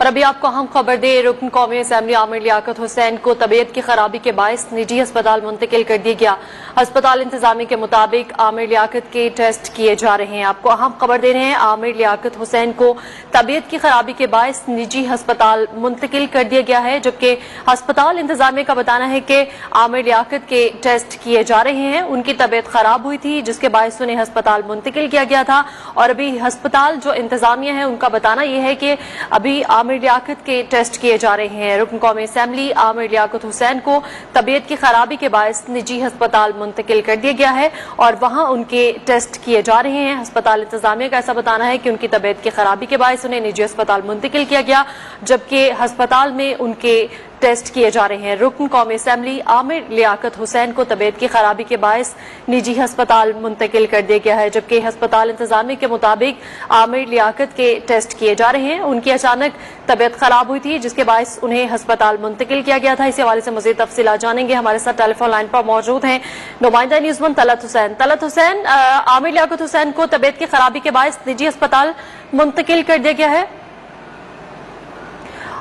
और अभी आपको अहम खबर दे, रुकन कौमी असेंबली आमिर लियाकत हुसैन को तबीयत की खराबी के बायस निजी अस्पताल मुंतकिल कर दिया गया। अस्पताल इंतजामिया के मुताबिक आमिर लियाकत के टेस्ट किए जा रहे हैं। आपको अहम खबर दे रहे हैं, आमिर लियाकत हुसैन को तबीयत की खराबी के बायस निजी अस्पताल मुंतकिल कर दिया गया है, जबकि अस्पताल इंतजामिया का बताना है कि आमिर लियाकत के टेस्ट किए जा रहे हैं। उनकी तबीयत खराब हुई थी जिसके बायस उन्हें अस्पताल मुंतकिल किया गया था और अभी अस्पताल जो इंतजामिया है उनका बताना यह है कि अभी आमिर लियाकत के टेस्ट किए जा रहे हैं। रुकन कौमी असेंबली आमिर लियाकत हुसैन को तबीयत की खराबी के बायस निजी अस्पताल मुंतकिल कर दिया गया है और वहां उनके टेस्ट किए जा रहे हैं। अस्पताल इंतजामिया का ऐसा बताना है कि उनकी तबीयत की खराबी के बायस उन्हें निजी अस्पताल मुंतकिल किया गया, जबकि अस्पताल में उनके टेस्ट किए जा रहे हैं। रुकन कौमी असेंबली आमिर लियाकत हुसैन को तबीयत की खराबी के बायस निजी अस्पताल मुंतकिल कर दिया गया है, जबकि अस्पताल इंतजामिया के मुताबिक आमिर लियाकत के टेस्ट किए जा रहे हैं। उनकी अचानक तबीयत खराब हुई थी जिसके बायस उन्हें अस्पताल मुंतकिल किया गया था। इसी हवाले से मजीद तफसीलात जानेंगे। हमारे साथ टेलीफोन लाइन पर मौजूद हैं नुमाइंदा न्यूज़ वन तलत हुसैन। तलत हुसैन, आमिर लियाकत हुसैन को तबीयत की खराबी के बायस निजी अस्पताल मुंतकिल कर दिया गया है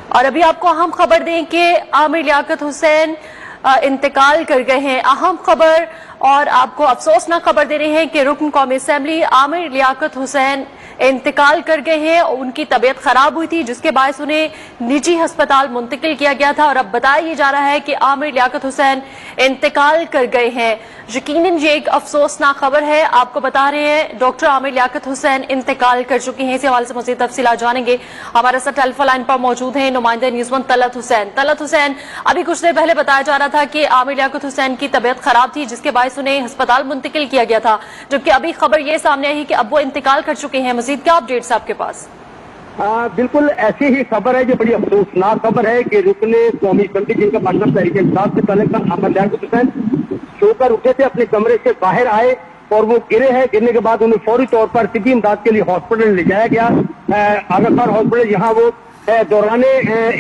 और अभी आपको अहम खबर दें कि आमिर लियाकत हुसैन इंतकाल कर गए हैं। अहम खबर और आपको अफसोसनाक खबर दे रहे हैं कि रुकन कौमी असेंबली आमिर लियाकत हुसैन इंतकाल कर गए हैं। उनकी तबीयत खराब हुई थी जिसके बायस उन्हें निजी अस्पताल मुंतकिल किया गया था और अब बताया जा रहा है कि आमिर लियाकत हुसैन इंतकाल कर गए हैं। यकीनन ये एक अफसोसनाक खबर है। आपको बता रहे हैं डॉक्टर आमिर लियाकत हुसैन इंतकाल कर चुके हैं। इसी हवाले से मज़ीद तफसीलात जानेंगे। हमारे साथ टेलीफोन लाइन पर मौजूद हैं नुमाइंदा न्यूज़ वन तलत हुसैन। तलत हुसैन, अभी कुछ देर पहले बताया जा रहा था कि आमिर लियाकत हुसैन की तबीयत खराब थी जिसके बायस उन्हें अस्पताल मुंतकिल किया गया था, जबकि अभी खबर ये सामने आई कि अब वो इंतकाल कर चुके हैं। मजीद क्या अपडेट्स आपके पास? बिल्कुल ऐसी ही खबर है जो बड़ी अफसोसनाक खबर है कि रुकने कौमी असेंबली जिनका पार्टनर तहरीक इंसाफ से ताल्लुक था आमिर लियाकत हुसैन सोकर उठे थे, अपने कमरे से बाहर आए और वो गिरे हैं। गिरने के बाद उन्हें फौरी तौर पर तिब्बी इमदाद के लिए हॉस्पिटल ले जाया गया। आगा खान हॉस्पिटल, यहाँ वो दौराने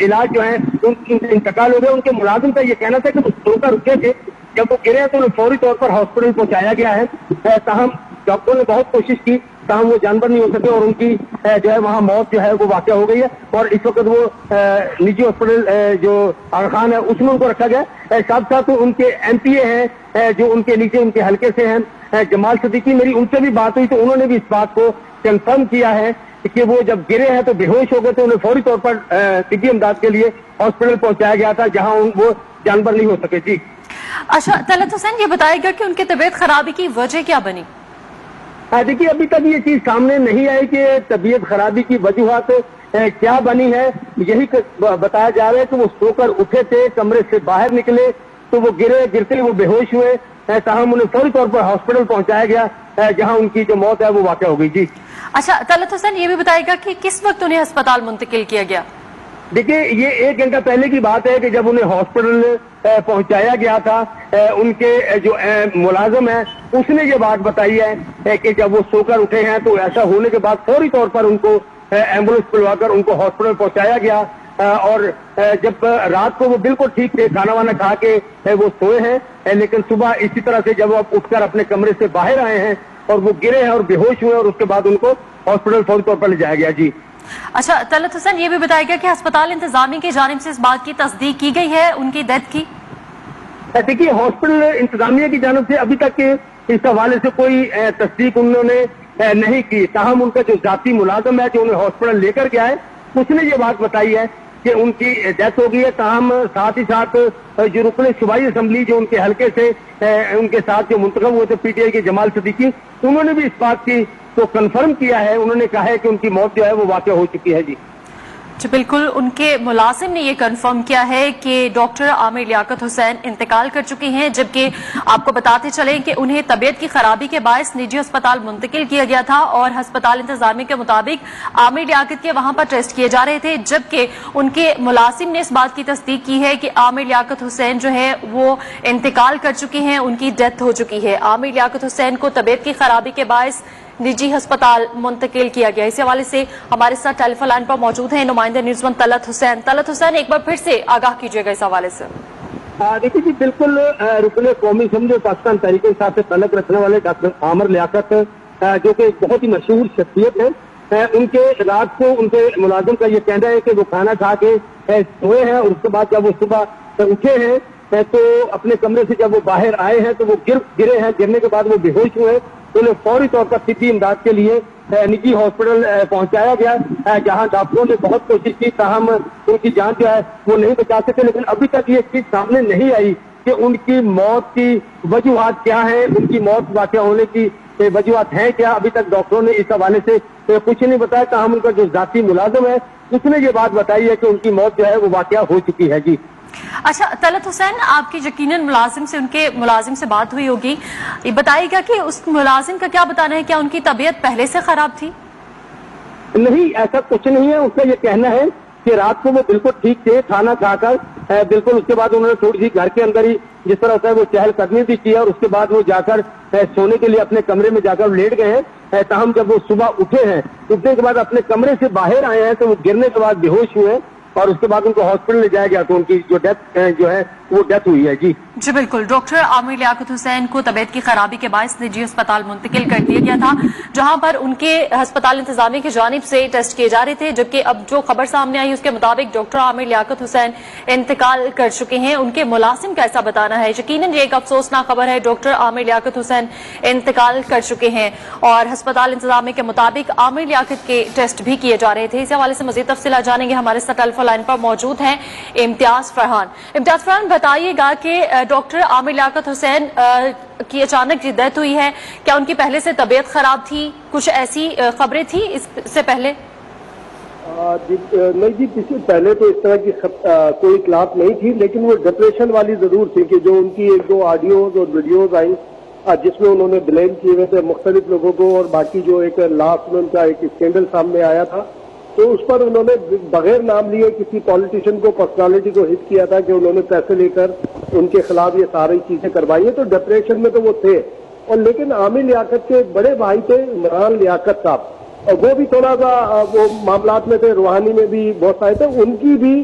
इलाज जो है उनका इंतकाल हो गया। उनके मुलाजिम का ये कहना था कि वो सोकर उठे थे, जब वो गिरे तो उन्हें फौरी तौर पर हॉस्पिटल पहुंचाया गया है। ताहम डॉक्टरों ने बहुत कोशिश की, ताहम वो जानवर नहीं हो सके और उनकी जो है वहाँ मौत जो है वो वाक़या हो गई है और इस वक्त वो निजी हॉस्पिटल जो आगा खान है उसमें उनको रखा गया। साथ साथ उनके MPA हैं जो उनके नीचे उनके हल्के से हैं, जमाल सिद्दीकी, मेरी उनसे भी बात हुई तो उन्होंने भी इस बात को कंफर्म किया है कि वो जब गिरे हैं तो बेहोश हो गए थे। उन्हें फौरी तौर पर तिब्बी इमदाद के लिए हॉस्पिटल पहुंचाया गया था जहां वो जानवर नहीं हो सके। जी अच्छा, तलत हुसैन ये बताएगा कि उनकी तबीयत खराबी की वजह क्या बनी? देखिए, अभी तक ये चीज सामने नहीं आई कि तबीयत खराबी की वजूहात क्या बनी है। यही बताया जा रहा है कि वो सोकर उठे थे, कमरे से बाहर निकले तो वो गिरे, गिरते ही वो बेहोश हुए। ताहम उन्हें फौरी तौर पर हॉस्पिटल पहुंचाया गया जहां उनकी जो मौत है वो वाक़या हो गई। जी अच्छा, तलत हुसैन ये भी बताएगा कि किस वक्त उन्हें अस्पताल मुंतकिल किया गया? देखिए, ये 1 घंटा पहले की बात है कि जब उन्हें हॉस्पिटल पहुंचाया गया था, उनके जो मुलाजिम है उसने ये बात बताई है कि जब वो सोकर उठे हैं तो ऐसा होने के बाद फौरी तौर पर उनको एम्बुलेंस बुलवाकर उनको हॉस्पिटल पहुंचाया गया और जब रात को वो बिल्कुल ठीक थे, खाना वाना खा के वो सोए हैं, लेकिन सुबह इसी तरह से जब वो उठकर अपने कमरे से बाहर आए हैं और वो गिरे हैं और बेहोश हुए और उसके बाद उनको हॉस्पिटल फौरी तौर पर ले जाया गया। जी अच्छा, तलत हुसैन ये भी बताएगा कि अस्पताल इंतजामिया की जानिब से इस बात की तस्दीक की गई है उनकी डेथ की? देखिए, हॉस्पिटल इंतजामिया की जानिब से अभी तक इस हवाले से कोई तस्दीक उन्होंने नहीं की। ताहम उनका जो जाती मुलाजिम है जो उन्हें हॉस्पिटल लेकर गया है उसने ये बात बताई है कि उनकी डेथ हो गई है। ताहम साथ ही साथ जो रुकने सूबाई असेंबली जो उनके हल्के से उनके साथ जो मुंतखब हुए थे PTI के जमाल सिद्दीकी, उन्होंने भी इस बात की तो कंफर्म किया है। उन्होंने कहा है कि उनकी मौत जो है वो वाक़या हो चुकी है। जी बिल्कुल, उनके मुलाजिम ने ये कंफर्म किया है कि डॉक्टर आमिर लियाकत हुसैन इंतकाल कर चुके हैं, जबकि आपको बताते चलें कि उन्हें तबीयत की खराबी के बायस निजी अस्पताल मुंतकिल किया गया था और अस्पताल इंतजामिया के मुताबिक आमिर लियाकत के वहां पर टेस्ट किए जा रहे थे, जबकि उनके मुलाजिम ने इस बात की तस्दीक की है कि आमिर लियाकत हुसैन जो है वो इंतकाल कर चुके हैं, उनकी डेथ हो चुकी है। आमिर लियाकत हुसैन को तबीयत की खराबी के बायस निजी अस्पताल मुंतकिल किया गया। इस हवाले से हमारे साथ टेलीफोन लाइन पर मौजूद हैं नुमाइंदा न्यूज़ वन तलत हुसैन। तलत हुसैन, एक बार फिर से आगाह कीजिएगा इस हवाले से। देखिए जी, बिल्कुल रुकने कौमी असेंबली पाकिस्तान तहरीक इंसाफ से ताल्लुक रखने वाले डॉक्टर आमिर लियाकत जो कि बहुत ही मशहूर शख्सियत है, ان کے رات کو ان کے ملازم کا یہ کہنا ہے کہ وہ کھانا کھا کے سوئے ہیں اور اس کے بعد جب وہ صبح اٹھے ہیں تو اپنے کمرے سے جب وہ باہر آئے ہیں تو وہ گرے ہیں. گرنے کے بعد وہ بے ہوش ہوئے تو انہیں فوری طور پر طبی امداد کے لیے نجی ہاسپٹل پہنچایا گیا جہاں ڈاکٹروں نے بہت کوشش کی تاہم ان کی جان جو ہے وہ نہیں بچا سکے. لیکن ابھی تک یہ چیز سامنے نہیں آئی کہ ان کی موت کی وجوہات کیا ہیں, ان کی موت واقع ہونے کی وجوہات ہیں کیا. ابھی تک ڈاکٹروں نے اس حوالے سے کچھ نہیں بتایا. تاہم ان کا جو ذاتی ملازم ہے اس نے یہ بات بتائی ہے کہ ان کی موت جو ہے وہ واقعہ ہو چکی ہے. جی اچھا طلعت حسین, آپ کی یقیناً ان کے ملازم سے بات ہوئی ہوگی, یہ بتائیے گا کہ اس ملازم کا کیا بتانا ہے, کیا ان کی طبیعت پہلے سے خراب تھی؟ نہیں, ایسا کچھ نہیں ہے. اس کا یہ کہنا ہے کہ رات کو وہ بالکل ٹھیک تھے, کھانا کھا کر بالکل. اس کے بعد انہوں نے تھوڑی سی گھر کے اندر ہی جس طرح ہوتا ہے وہ چہل قدمی بھی کی اور اس کے بعد وہ جا کر سونے کے لیے اپنے کمرے میں جا کر لیٹ گئے ہیں. تاہم جب وہ صبح اٹھے ہیں, اٹھنے کے بعد اپنے کمرے سے باہر آئے ہیں تو وہ گرنے کے بعد بے ہوش ہوئے اور اس کے بعد ان کو ہاسپٹل لے جایا گیا تو ان کی جو ڈیتھ ہوئی ہے. جی بالکل. ڈاکٹر عامر لیاقت حسین کو طبیعت کی خرابی کے باعث نجی ہسپتال منتقل کر دیا گیا تھا جہاں پر ان کے ہسپتال انتظامیہ کی جانب سے ٹیسٹ کیے جا رہے تھے, جبکہ اب جو خبر سامنے آئی اس کے مطابق ڈاکٹر عامر لیاقت حسین انتقال کر چکے ہیں. ان کے ملازم کا ایسا بتانا ہے. یقیناً یہ ایک افسوسناک خبر ہے. ڈاکٹر عامر لیاقت حسین انتقال کر چکے ہیں اور ہسپتال انتظامیہ کے مطابق عامر لیاقت کے ٹیسٹ بھی کیے جا رہے تھے. اس حوالے سے مزید تفصیلات جانیں گے. ہمارے ساتھ ٹیلی فون لائن پر موجود ہیں امتیاز فرحان. امتیاز فرحان, بتائیے گا کہ ڈاکٹر عامر لیاقت حسین کی اچانک جو ڈیتھ ہوئی ہے, کیا ان کی پہلے سے طبیعت خراب تھی؟ کچھ ایسی خبریں تھیں اس سے پہلے؟ نہیں جی, پہلے تو اس طرح کی کوئی اطلاعات نہیں تھی, لیکن وہ ڈپریشن والی ضرور تھی کہ جو ان کی ایک دو آڈیوز اور ویڈیوز آئیں جس میں انہوں نے بلیم کیے ہوئے تھے مختلف لوگوں کو, اور باقی جو ایک لاسٹ میں ان کا ایک اسکینڈل سامنے آیا تھا تو اس پر انہوں نے بغیر نام لیے کسی پولیٹیشین کو, پرسنالٹی کو ہٹ کیا تھا کہ انہوں نے پیسے لے کر ان کے خلاف یہ ساری چیزیں کروائی ہیں. تو ڈپریشن میں تو وہ تھے. اور لیکن عامر لیاقت کے بڑے بھائی تھے عمران لیاقت صاحب, اور وہ بھی تھوڑا سا وہ معاملات میں تھے, روحانی میں بھی بہت سارے تھے. ان کی بھی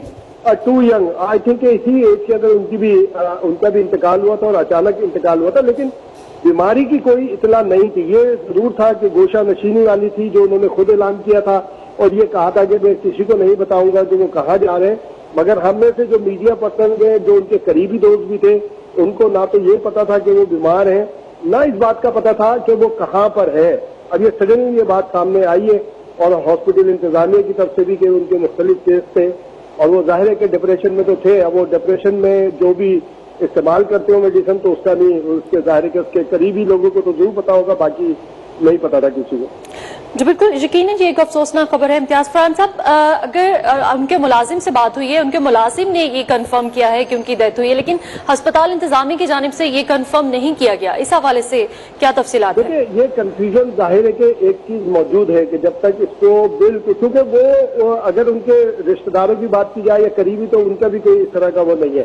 ٹو ینگ, آئی تھنک اسی ایج کے اندر ان کا بھی انتقال ہوا تھا اور اچانک انتقال ہوا تھا. لیکن بیماری کی کوئی اطلاع نہیں تھی. یہ ضرور تھا کہ گوشہ نشینی والی تھی جو انہوں نے خود اعلان کیا تھا اور یہ کہا تھا کہ میں کسی کو نہیں بتاؤں گا کہ وہ کہاں جا رہے ہیں. مگر ہم میں سے جو میڈیا پرسن ہیں, جو ان کے قریبی دوست بھی تھے, ان کو نہ تو یہ پتا تھا کہ وہ بیمار ہیں, نہ اس بات کا پتا تھا کہ وہ کہاں پر ہے. اب یہ سڈنلی یہ بات سامنے آئی ہے اور ہاسپٹل انتظامیہ کی طرف سے بھی کہ ان کے مختلف کیس تھے اور وہ ظاہر ہے کہ ڈپریشن میں تو تھے. اب وہ ڈپریشن میں جو بھی استعمال کرتے ہو میڈیسن تو اس کا نہیں, اس کے ظاہر ہے کہ اس کے قریبی لوگوں کو تو ضرور پتا ہوگا, باقی نہیں پتا تھا کسی کو. جی بالکل, یقیناً یہ ایک افسوسناک خبر ہے. امتیاز فرحان صاحب, اگر ان کے ملازم سے بات ہوئی ہے, ان کے ملازم نے یہ کنفرم کیا ہے کہ ان کی ڈیتھ ہوئی ہے, لیکن ہسپتال انتظامیہ کی جانب سے یہ کنفرم نہیں کیا گیا, اس حوالے سے کیا تفصیلات ہیں؟ دیکھیں, یہ کنفیوژن ظاہر ہے کہ ایک چیز موجود ہے کہ جب تک اس کو بالکل, کیونکہ وہ اگر ان کے رشتہ داروں کی بات کی جائے یا قریبی, تو ان کا بھی کوئی اس طرح کا وہ نہیں ہے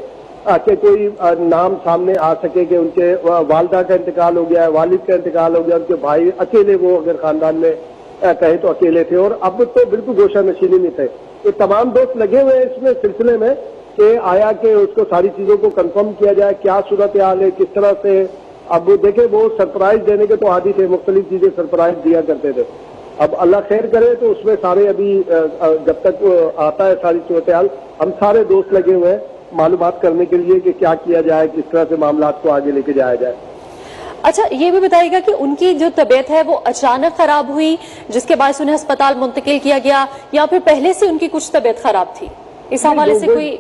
کہ کوئی نام سامنے آ سکے کہ ان کے والدہ کا انتقال ہو گیا ہے, والد کا انتقال ہو گیا, ان کے بھائی اکیلے, وہ اگر خاندان میں کہیں تو اکیلے تھے اور اب تو بالکل گوشہ نشینی میں تھے. یہ تمام دوست لگے ہوئے اس میں سلسلے میں کہ آیا کہ اس کو ساری چیزوں کو کنفرم کیا جائے, کیا صورتحال ہے, کس طرح سے. اب دیکھیں, وہ سرپرائز دینے کے تو عادی تھے, مختلف چیزیں سرپرائز دیا کرتے تھے. اب اللہ خیر کرے تو اس میں سارے ابھی جب تک آتا ہے ساری صورتحال, ہم سارے دوست لگے ہوئے ہیں معلومات کرنے کے لیے کہ کیا کیا جائے, کس طرح سے معاملات کو آگے لے کے جایا جائے. اچھا, یہ بھی بتائیے گا کہ ان کی جو طبیعت ہے وہ اچانک خراب ہوئی جس کے باعث انہیں ہسپتال منتقل کیا گیا, یا پھر پہلے سے ان کی کچھ طبیعت خراب تھی؟ اس حوالے سے کوئی,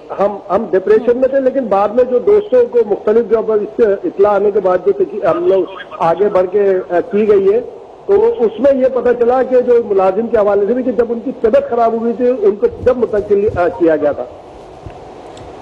ہم ڈپریشن میں تھے, لیکن بعد میں جو دوستوں کو مختلف جو اس سے اطلاع آنے کے بعد جو ہم لوگ آگے بڑھ کے کی گئی ہے, تو اس میں یہ پتہ چلا کہ جو ملازم کے حوالے سے بھی کہ جب ان کی طبیعت خراب ہوئی تھی ان کو جب منتقل کیا گیا تھا.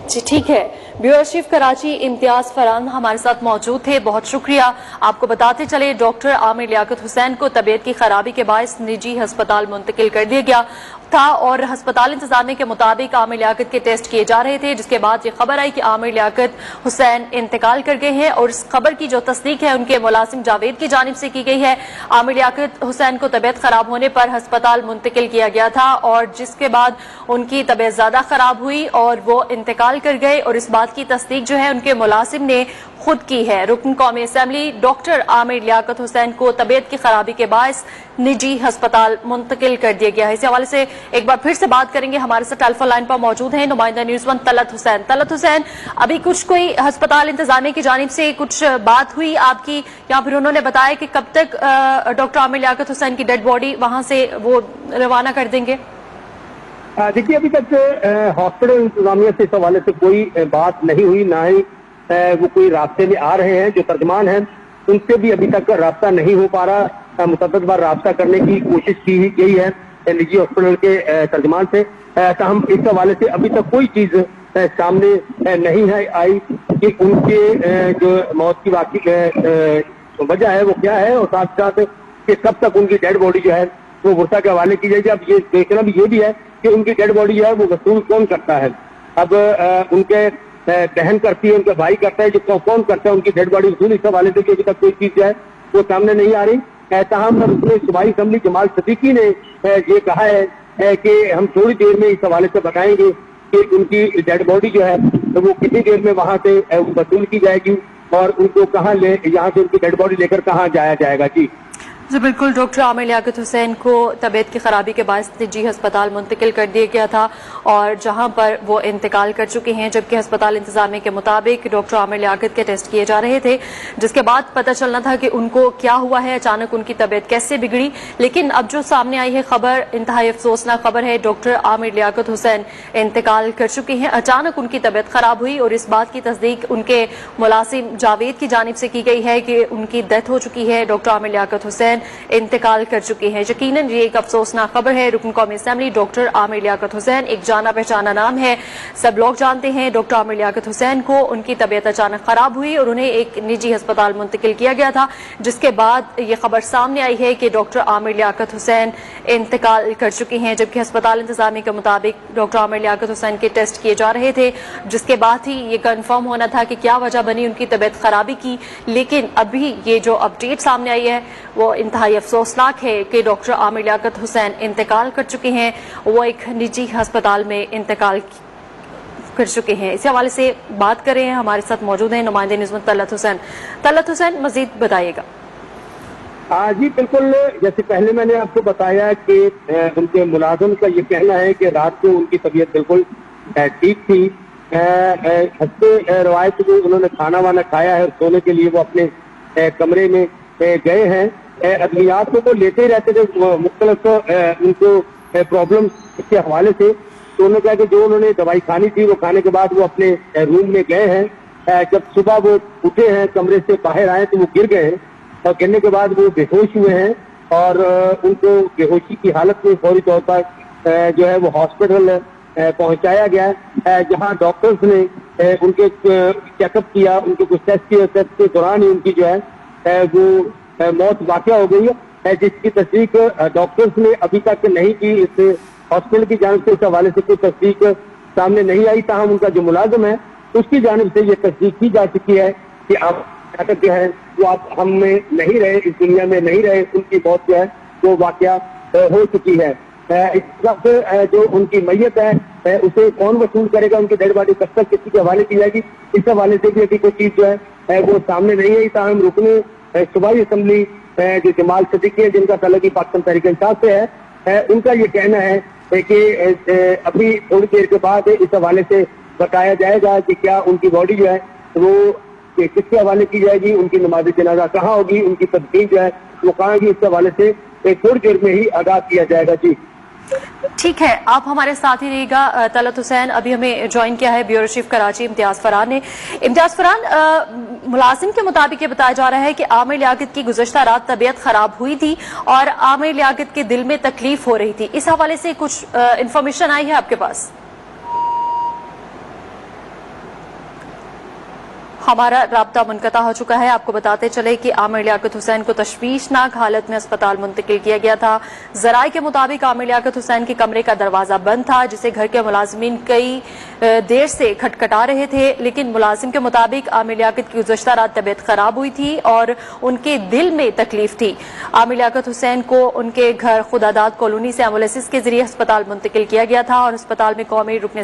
جی ٹھیک ہے. بیورو چیف کراچی امتیاز فرحان ہمارے ساتھ موجود تھے, بہت شکریہ. آپ کو بتاتے چلے ڈاکٹر عامر لیاقت حسین کو طبیعت کی خرابی کے باعث نجی ہسپتال منتقل کر دیا گیا تھا اور ہسپتال انتظامیہ کے مطابق عامر لیاقت کے ٹیسٹ کیے جا رہے تھے, جس کے بعد یہ خبر آئی کہ عامر لیاقت حسین انتقال کر گئے ہیں اور اس خبر کی جو تصدیق ہے ان کے ملازم جاوید کی جانب سے کی گئی ہے. عامر لیاقت حسین کو طبیعت خراب ہونے پر ہسپتال منتقل کیا گیا تھا اور جس کے بعد ان کی طبیعت زیادہ خراب ہوئی اور وہ انتقال کر گئے, اور اس بات बात की तस्दीक जो है उनके मुलाजिम ने खुद की है। रुकन कौमी असम्बली डॉक्टर आमिर लियाकत हुसैन को तबीयत की खराबी के बायस निजी अस्पताल मुंतकिल कर दिया गया है। इस हवाले से एक बार फिर से बात करेंगे। हमारे साथ टेलीफोन लाइन पर मौजूद हैं नुमाइंदा न्यूज़ वन तलत हुसैन। तलत हुसैन, अभी कुछ कोई अस्पताल इंतजामिया की जानिब से कुछ बात हुई आपकी, या फिर उन्होंने बताया कि कब तक डॉक्टर आमिर लियाकत हुसैन की डेड बॉडी वहां से वो रवाना कर देंगे? देखिए, अभी तक हॉस्पिटल इंतजामिया से इस हवाले से कोई बात नहीं हुई, ना ही वो कोई रास्ते में आ रहे हैं। जो तर्जमान हैं उनसे भी अभी तक रास्ता नहीं हो पा रहा। मुतअद्दिद बार रास्ता करने की कोशिश की गई है निजी हॉस्पिटल के तर्जमान से, ताहम इस हवाले से अभी तक कोई चीज सामने नहीं है आई कि उनके जो मौत की वाकई वजह है वो क्या है, और साथ साथ कि कब तक उनकी डेड बॉडी जो है वो वर्षा के हवाले की जाएगी। अब ये देखना भी ये भी है कि उनकी डेड बॉडी जो है वो वसूल कौन करता है। अब उनके बहन करती है, उनका भाई करता है, जो कौन करता है उनकी डेड बॉडी वसूल, इस हवाले से अभी तक कोई चीज जो है वो सामने नहीं आ रही। ताहम सूबाई असेंबली जमाल सदीकी ने ये कहा है कि हम थोड़ी देर में इस हवाले से बताएंगे कि उनकी डेड बॉडी जो है तो वो कितनी देर में वहां से वसूल की जाएगी और उनको कहाँ यहाँ से उनकी डेड बॉडी लेकर कहाँ जाया जाएगा। जी बिल्कुल, डॉक्टर आमिर लियाकत हुसैन को तबीयत की खराबी के बायस निजी अस्पताल मुंतकिल कर दिया गया था और जहां पर वो इंतकाल कर चुके हैं, जबकि अस्पताल इंतजामिया के मुताबिक डॉक्टर आमिर लियाकत के टेस्ट किए जा रहे थे, जिसके बाद पता चलना था कि उनको क्या हुआ है, अचानक उनकी तबीयत कैसे बिगड़ी। लेकिन अब जो सामने आई है खबर इंतहाई अफसोसनाक खबर है। डॉक्टर आमिर लियाकत हुसैन इंतकाल कर चुके हैं, अचानक उनकी तबीयत खराब हुई और इस बात की तस्दीक उनके मुलाजिम जावेद की जानिब से की गई है कि उनकी डेथ हो चुकी है, डॉक्टर आमिर लियाकत हुसैन इंतकाल कर चुके हैं। यकीनन ये एक अफसोसनाक खबर है। रुकन कौमी असेंबली डॉक्टर आमिर लियाकत हुसैन एक जाना पहचाना नाम है, सब लोग जानते हैं। डॉक्टर आमिर लियाकत हुसैन को उनकी तबीयत अचानक खराब हुई और उन्हें एक निजी अस्पताल मुंतकिल किया गया था, जिसके बाद ये खबर सामने आई है कि डॉक्टर आमिर लियाकत हुसैन इंतकाल कर चुके हैं, जबकि अस्पताल इंतजामिया के मुताबिक डॉक्टर आमिर लियाकत हुसैन के टेस्ट किए जा रहे थे, जिसके बाद ही ये कंफर्म होना था कि क्या वजह बनी उनकी तबीयत खराबी की। लेकिन अभी ये जो अपडेट सामने आई है वो इंतहाई अफसोसनाक है कि डॉक्टर आमिर लियाकत हुसैन इंतकाल कर चुके हैं, वो एक निजी अस्पताल में इंतकाल कर चुके हैं। इसी हवाले से बात कर रहे हैं, हमारे साथ मौजूद हैं नुमाइंदे न्यूज़ तलत हुसैन। तलत हुसैन, मजीद बताइएगा। जी बिल्कुल, जैसे पहले मैंने आपको बताया कि उनके मुलाजिम का ये कहना है कि रात को उनकी तबीयत बिल्कुल ठीक थी। हंसते रवायत जो उन्होंने खाना वाना खाया है, सोने के लिए वो अपने कमरे में गए हैं। अदलियात को लेते ही रहते थे, मुख्तलिफ उनको प्रॉब्लम इसके हवाले से, तो उन्होंने कहा कि जो उन्होंने दवाई खानी थी वो खाने के बाद वो अपने रूम में गए हैं। जब सुबह वो उठे हैं, कमरे से बाहर आए तो वो गिर गए हैं और गिरने के बाद वो बेहोश हुए हैं और उनको बेहोशी की हालत में फौरी तौर पर जो है वो हॉस्पिटल पहुंचाया गया, जहां डॉक्टर्स ने उनके चेकअप किया, उनके कुछ टेस्ट किए, टेस्ट के दौरान ही उनकी जो है वो मौत वाक़या हो गई है, जिसकी तस्दीक डॉक्टर्स ने अभी तक नहीं की। इस हॉस्पिटल की जानिब से इस हवाले से कोई तस्दीक सामने नहीं आई, ताहम उनका जो मुलाजिम है उसकी जानिब से ये तस्दीक की जा चुकी है कि आप जो है वो आप हम में नहीं रहे, इस दुनिया में नहीं रहे, उनकी मौत जो है वो वाक़या हो चुकी है। इस वक्त जो उनकी मैयत है उसे कौन वसूल करेगा, उनकी डेड बॉडी कब तक किसी के हवाले की जाएगी, इस हवाले से भी अभी कोई चीज जो है वो सामने नहीं आई। ताहम रुकने सूबाई असेंबली जो जमाल सदीकी है, जिनका तल्लुक पाकिस्तान तहरीक इंसाफ से है, उनका ये कहना है कि अभी थोड़ी देर के बाद इस हवाले से बताया जाएगा कि क्या उनकी बॉडी जो है वो किसके हवाले की जाएगी, उनकी नमाज जनाजा कहाँ होगी, उनकी तदफीन जो है वो कहाँ होगी, इस हवाले से थोड़ी देर में ही आगाह किया जाएगा। जी ठीक है, आप हमारे साथ ही रहिएगा। तलत हुसैन, अभी हमें ज्वाइन किया है ब्यूरो चीफ कराची इम्तियाज फरहान ने। इम्तियाज फरहान, मुलाजिम के मुताबिक ये बताया जा रहा है कि आमिर लियाकत की गुज़श्ता रात तबीयत खराब हुई थी और आमिर लियाकत के दिल में तकलीफ हो रही थी, इस हवाले से कुछ इंफॉर्मेशन आई है आपके पास? हमारा राब्ता मुनक़ता हो चुका है। आपको बताते चले कि आमिर लियाकत हुसैन को तशवीशनाक हालत में अस्पताल मुंतकिल किया गया था। ज़राए के मुताबिक आमिर लियाकत हुसैन के कमरे का दरवाजा बंद था, जिसे घर के मुलाजिमीन कई देर से खटखटा रहे थे, लेकिन मुलाजिम के मुताबिक आमिर लियाकत की गुज़श्ता रात तबीयत खराब हुई थी और उनके दिल में तकलीफ थी। आमिर लियाकत हुसैन को उनके घर खुदादाद कॉलोनी से एम्बुलेंस के जरिए अस्पताल मुंतकिल किया गया था और अस्पताल में कौमी रुकने